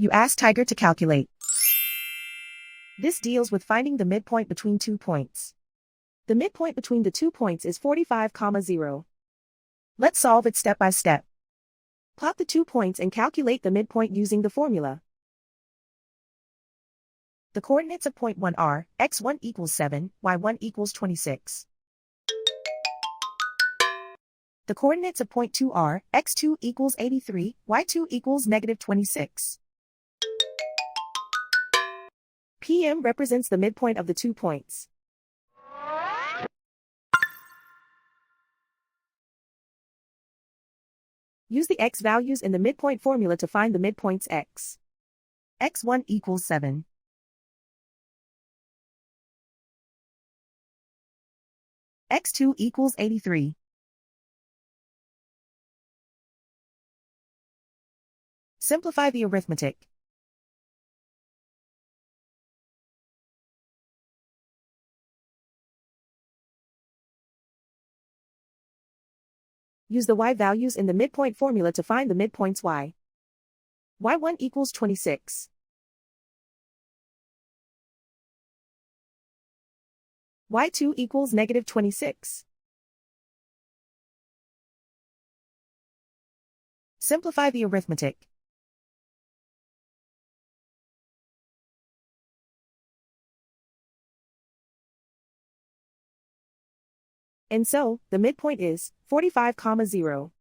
You ask Tiger to calculate. This deals with finding the midpoint between 2 points. The midpoint between the 2 points is 45, 0. Let's solve it step by step. Plot the 2 points and calculate the midpoint using the formula. The coordinates of point 1 are x1 equals 7, y1 equals 26. The coordinates of point 2 are x2 equals 83, y2 equals negative 26. PM represents the midpoint of the 2 points. Use the x values in the midpoint formula to find the midpoints x. x1 equals 7. x2 equals 83. Simplify the arithmetic. Use the y values in the midpoint formula to find the midpoints y. y1 equals 26. y2 equals negative 26. Simplify the arithmetic. And so, the midpoint is 45, 0.